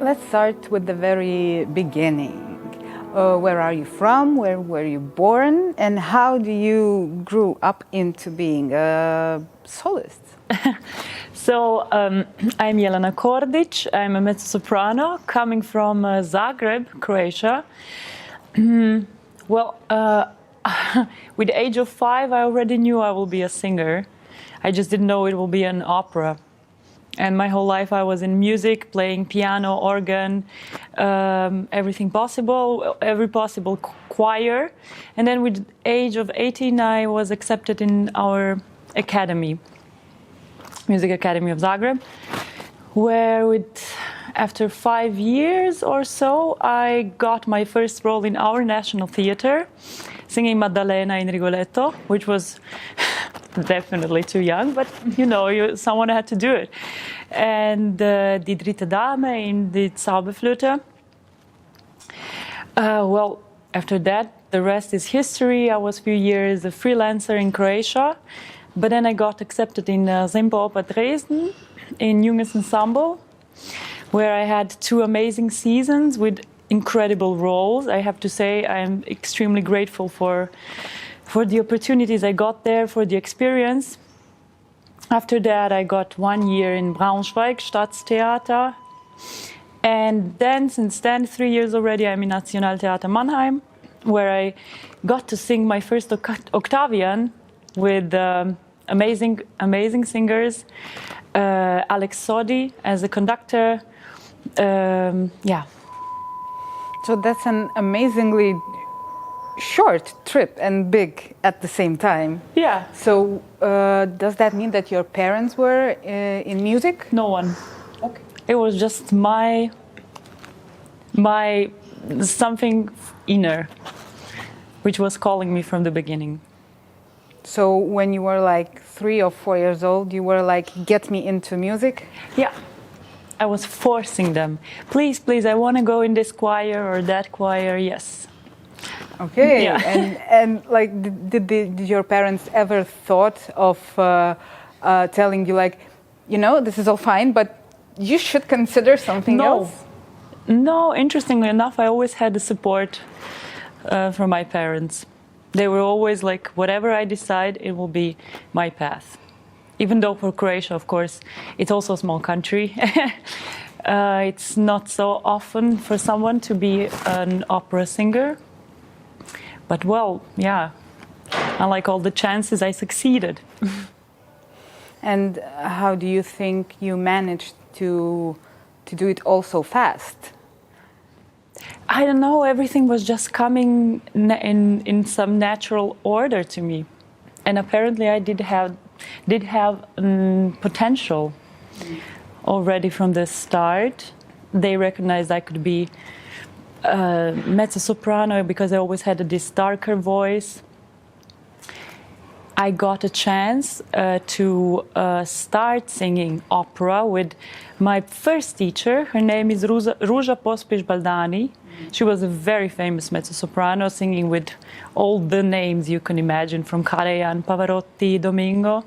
Let's start with the very beginning. Where are you from? Where were you born? And how do you grew up into being a soloist? So I'm Jelena Kordić. I'm a mezzo-soprano coming from Zagreb, Croatia. Well, with the age of 5, I already knew I will be a singer. I just didn't know it will be an opera. And my whole life I was in music, playing piano, organ, everything possible, every possible choir. And then with the age of 18, I was accepted in our academy, Music Academy of Zagreb, where after 5 years or so, I got my first role in our national theater, singing Maddalena in Rigoletto, which was definitely too young, but someone had to do it. And Die Dritte Dame in the Zauberflöte. Well, after that, the rest is history. I was a few years a freelancer in Croatia, but then I got accepted in Oper Dresden in Junges Ensemble, where I had 2 amazing seasons with incredible roles. I have to say I'm extremely grateful for the opportunities I got there, for the experience. After that, I got 1 year in Braunschweig, Staatstheater. And then, since then, 3 years already, I'm in Nationaltheater Mannheim, where I got to sing my first Oktavian with amazing singers. Alex Sodi as a conductor. Yeah. So that's an amazingly short trip and big at the same time. Yeah. So does that mean that your parents were in music? No one. Okay. It was just my something inner, which was calling me from the beginning. So when you were like 3 or 4 years old, you were like, get me into music? Yeah. I was forcing them. Please, I want to go in this choir or that choir. Yes. Okay. Yeah. And like, did your parents ever thought of telling you like, this is all fine, but you should consider something else? No, interestingly enough, I always had the support from my parents. They were always like, whatever I decide, it will be my path. Even though for Croatia, of course, it's also a small country. It's not so often for someone to be an opera singer. But well, yeah, unlike all the chances, I succeeded. And how do you think you managed to do it all so fast? I don't know, everything was just coming in some natural order to me. And apparently I did have potential already from the start. They recognized I could be mezzo-soprano because I always had this darker voice. I got a chance to start singing opera with my first teacher. Her name is Ruža Pospiš-Baldani. She was a very famous mezzo-soprano, singing with all the names you can imagine, from Karajan, Pavarotti, Domingo.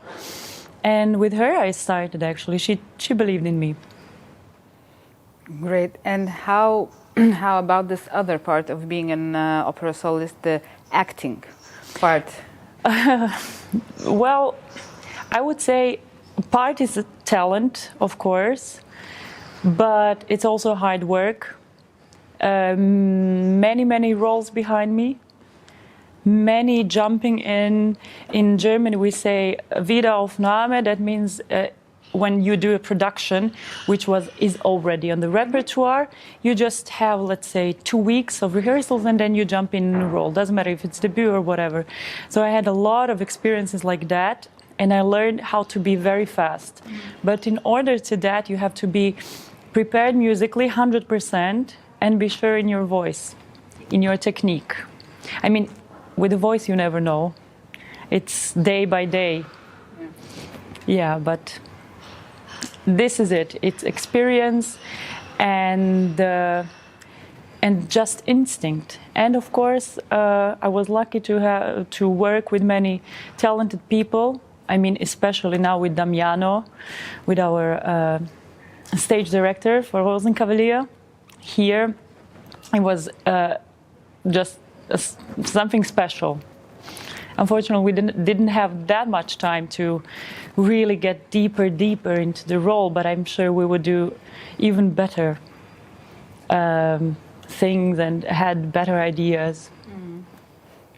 And with her I started, actually. She believed in me. Great. And how about this other part of being an opera soloist, the acting part? Well, I would say part is a talent, of course, but it's also hard work. Many roles behind me, many jumping in. In German we say Wiederaufnahme, that means when you do a production which is already on the repertoire, you just have, let's say, 2 weeks of rehearsals and then you jump in a role. Doesn't matter if it's debut or whatever. So I had a lot of experiences like that, and I learned how to be very fast. But in order to that, you have to be prepared musically 100% and be sure in your voice, in your technique. I mean, with the voice you never know. It's day by day. Yeah, but this is it. It's experience and just instinct. And of course, I was lucky to work with many talented people. I mean, especially now with Damiano, with our stage director for Rosenkavalier. here, it was just something special. Unfortunately, we didn't have that much time to really get deeper into the role, but I'm sure we would do even better things and had better ideas.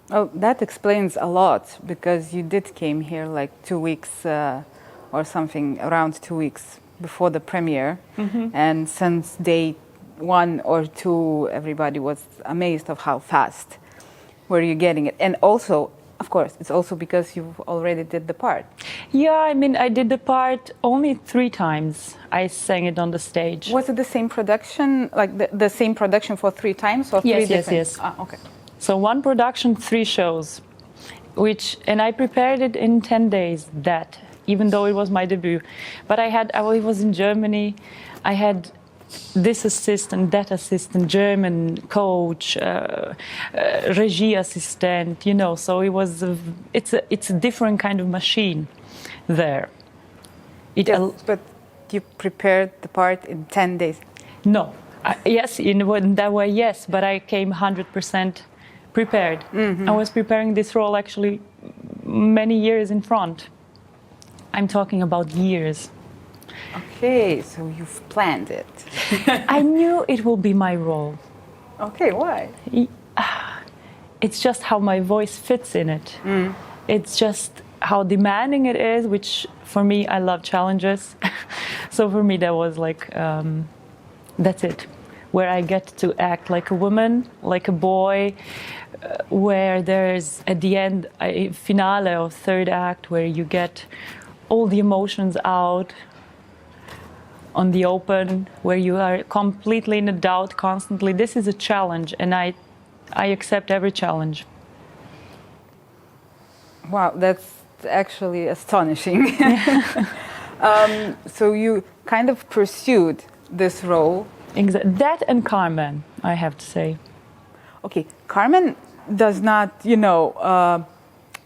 Oh, that explains a lot, because you did came here like 2 weeks or something, around 2 weeks before the premiere, and since day 1 or 2, everybody was amazed of how fast were you getting it, and also, of course, it's also because you already did the part. Yeah, I mean, I did the part only 3 times. I sang it on the stage. Was it the same production, like the same production for 3 times, or 3 different? Yes. Ah, okay. So 1 production, 3 shows, and I prepared it in 10 days, even though it was my debut. But I was in Germany, I had this assistant, that assistant, German coach, regie assistant, so it's a different kind of machine there. Yes, but you prepared the part in 10 days? No. Yes, in that way, yes, but I came 100% prepared. I was preparing this role actually many years in front. I'm talking about years. Okay, so you've planned it. I knew it will be my role. Okay, why? It's just how my voice fits in it. It's just how demanding it is, which for me, I love challenges. So for me, that was like, that's it. Where I get to act like a woman, like a boy, where there's at the end a finale or 3rd act where you get all the emotions out on the open, where you are completely in a doubt constantly. This is a challenge, and I accept every challenge. Wow, that's actually astonishing. So you kind of pursued this role. That and Carmen, I have to say. Okay, Carmen does not,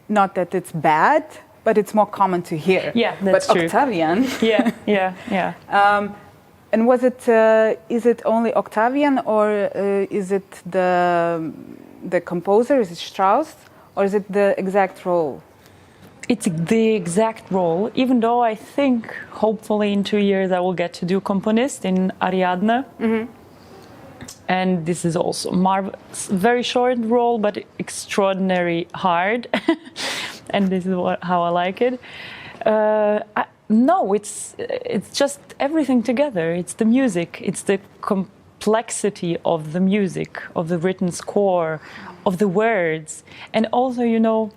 not that it's bad, but it's more common to hear. Yeah, that's but true. Octavian. Yeah. And is it only Octavian, or is it the composer? Is it Strauss, or is it the exact role? It's the exact role, even though I think, hopefully in 2 years, I will get to do componist in Ariadne. And this is also very short role, but extraordinary hard. And this is how I like it. No, it's just everything together. It's the music, it's the complexity of the music, of the written score, of the words, and also,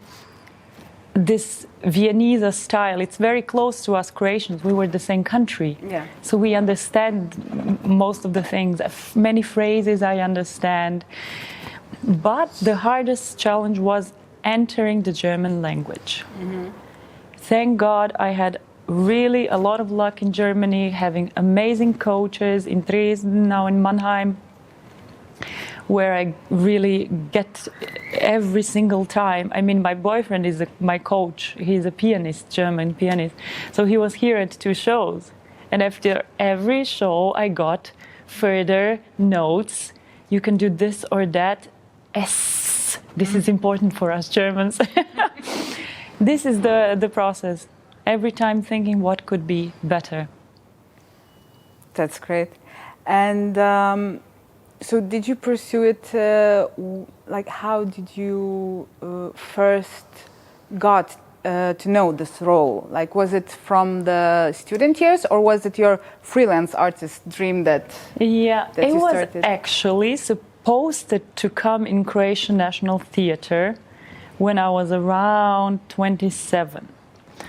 this Viennese style. It's very close to us Croatians. We were the same country, so we understand most of the things. Many phrases I understand, but the hardest challenge was entering the German language. Thank God I had really a lot of luck in Germany, having amazing coaches in Dresden, now in Mannheim, where I really get every single time. I mean, my boyfriend is my coach. He's a pianist, German pianist. So he was here at 2 shows. And after every show, I got further notes. You can do this or that. This is important for us Germans. This is the process. Every time thinking what could be better. That's great. And so did you pursue it, like how did you first got to know this role? Like, was it from the student years, or was it your freelance artist dream that you started? It was actually supposed to come in Croatian National Theatre when I was around 27.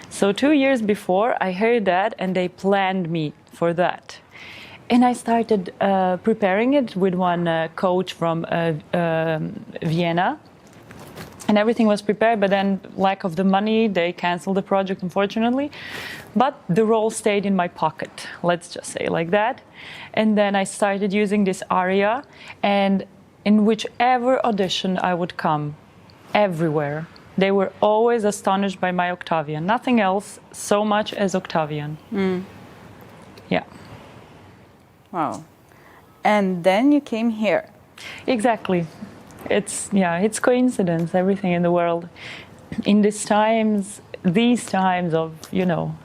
So 2 years before, I heard that, and they planned me for that. And I started preparing it with one coach from Vienna. And everything was prepared, but then lack of the money, they canceled the project, unfortunately. But the role stayed in my pocket, let's just say like that. And then I started using this aria, and in whichever audition I would come, everywhere, they were always astonished by my Octavian. Nothing else so much as Octavian. Yeah. Wow. And then you came here. Exactly. It's coincidence, everything in the world. In these times of,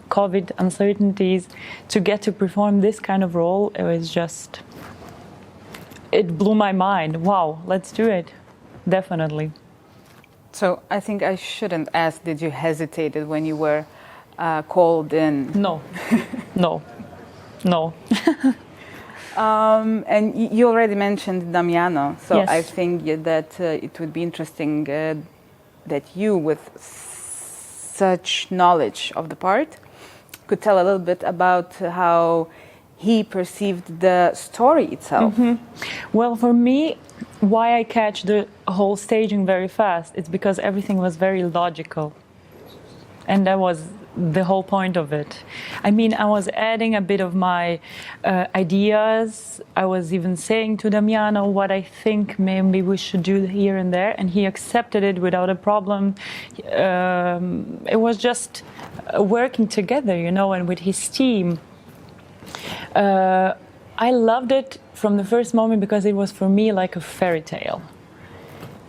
COVID uncertainties, to get to perform this kind of role, it blew my mind. Wow, let's do it. Definitely. So I think I shouldn't ask, did you hesitate when you were called in? No. And you already mentioned Damiano, so yes. I think that it would be interesting that you, with such knowledge of the part, could tell a little bit about how he perceived the story itself. Mm-hmm. Well, for me, why I catch the whole staging very fast, it's because everything was very logical. And that was the whole point of it. I mean, I was adding a bit of my ideas. I was even saying to Damiano what I think maybe we should do here and there, and he accepted it without a problem. It was just working together, and with his team. I loved it from the first moment because it was for me like a fairy tale.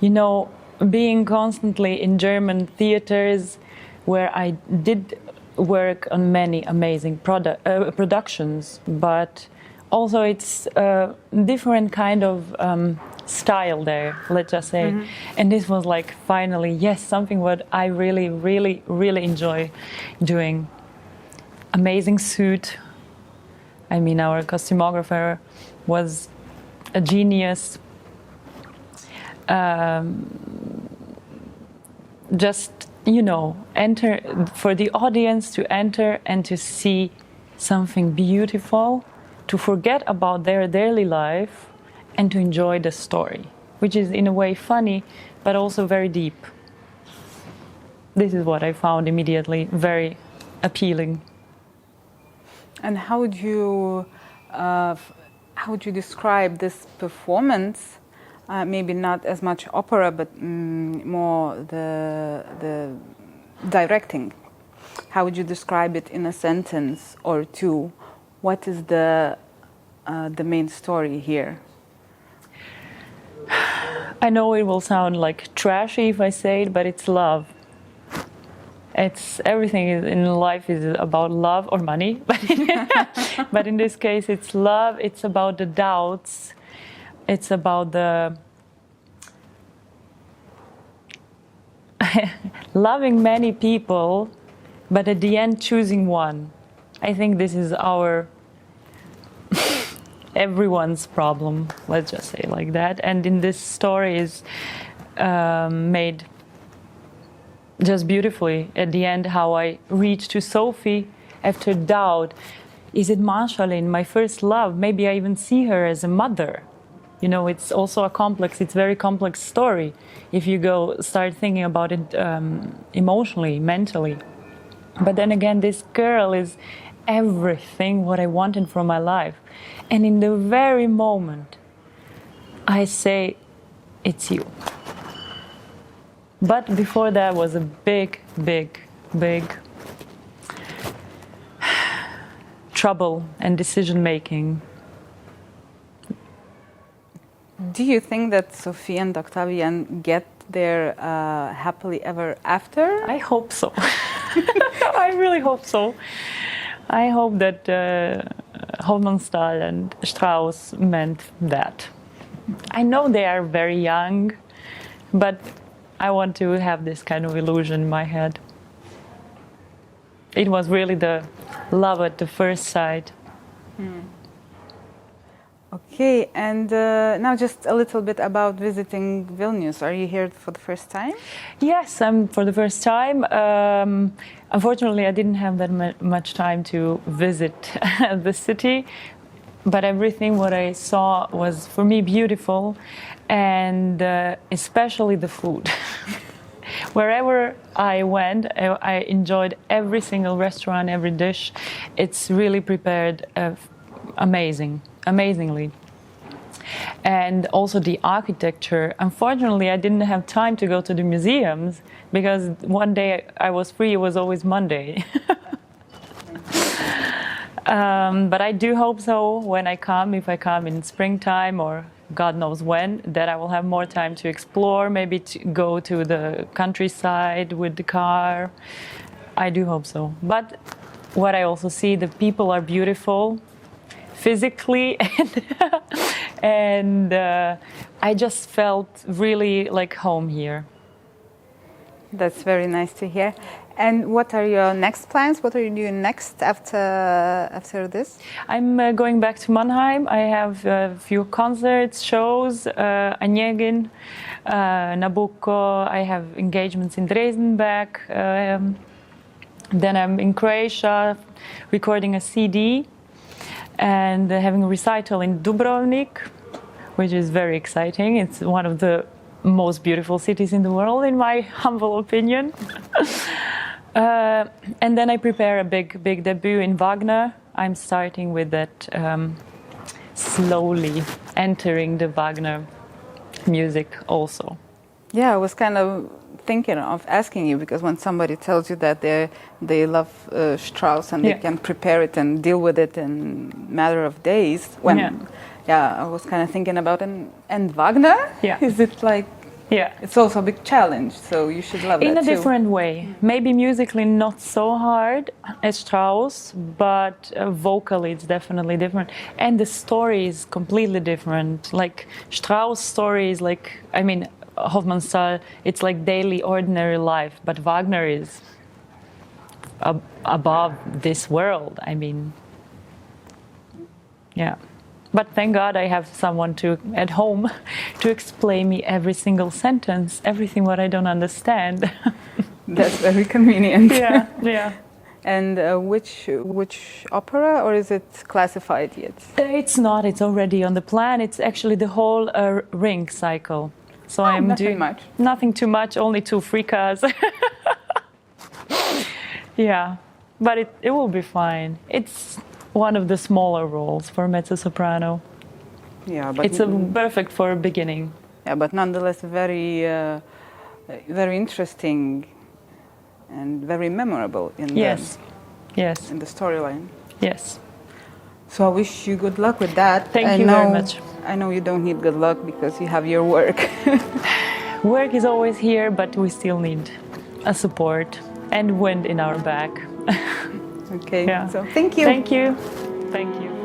Being constantly in German theaters, where I did work on many amazing productions, but also it's a different kind of style there, let's just say. Mm-hmm. And this was like finally, yes, something what I really, really, really enjoy doing. Amazing suit. I mean, our costumographer was a genius. Enter for the audience to enter and to see something beautiful, to forget about their daily life and to enjoy the story, which is in a way funny, but also very deep. This is what I found immediately very appealing. And how would you describe this performance? Maybe not as much opera, but more the directing. How would you describe it in a sentence or two? What is the main story here? I know it will sound like trashy if I say it, but it's love. It's everything in life is about love or money, but in this case it's love. It's about the doubts. It's about the loving many people, but at the end choosing one. I think this is everyone's problem, let's just say like that. And in this story is made just beautifully at the end, how I reach to Sophie after doubt. Is it Marshallin, my first love? Maybe I even see her as a mother. It's also it's very complex story if you start thinking about it emotionally, mentally. But then again, this girl is everything what I wanted from my life. And in the very moment, I say, it's you. But before that was a big, big, big trouble and decision making. Do you think that Sophie and Oktavian get there happily ever after? I hope so. I really hope so. I hope that Hofmannsthal and Strauss meant that. I know they are very young, but I want to have this kind of illusion in my head. It was really the love at the first sight. Okay, and now just a little bit about visiting Vilnius. Are you here for the first time? Yes, I'm for the first time. Unfortunately, I didn't have that much time to visit the city, but everything what I saw was for me beautiful, and especially the food. Wherever I went, I enjoyed every single restaurant, every dish. It's really prepared amazingly. And also the architecture. Unfortunately, I didn't have time to go to the museums because one day I was free, it was always Monday. But I do hope so when I come, if I come in springtime or God knows when, that I will have more time to explore, maybe to go to the countryside with the car. I do hope so. But what I also see, the people are beautiful physically, and I just felt really like home here. That's very nice to hear. And what are your next plans? What are you doing next after this? I'm going back to Mannheim. I have a few concerts, shows, Onegin, Nabucco. I have engagements in Dresden back. Then I'm in Croatia recording a CD and having a recital in Dubrovnik, which is very exciting. It's one of the most beautiful cities in the world, in my humble opinion. And then I prepare a big debut in Wagner. I'm starting with that, slowly entering the Wagner music also. Yeah, I was kind of thinking of asking you, because when somebody tells you that they love Strauss and they can prepare it and deal with it in a matter of days, I was kind of thinking about and Wagner? Yeah. Is it like, it's also a big challenge, so you should love it in a too. different way. Maybe musically not so hard as Strauss, but vocally it's definitely different. And the story is completely different. Like Strauss' story is like, I mean, Hofmannsthal, it's like daily, ordinary life, but Wagner is above this world. I mean, yeah. But thank God I have someone at home to explain me every single sentence, everything what I don't understand. That's very convenient. Yeah. And which opera, or is it classified yet? It's not. It's already on the plan. It's actually the whole Ring cycle. So I'm nothing much. Nothing too much. Only 2 frikas. Yeah, but it will be fine. It's one of the smaller roles for mezzo-soprano. Yeah, but it's perfect for a beginning. Yeah, but nonetheless very interesting and very memorable in the storyline. Yes. So I wish you good luck with that. Thank you very much. I know you don't need good luck because you have your work. Work is always here, but we still need a support and wind in our back. Okay, Yeah. so thank you. Thank you. Thank you.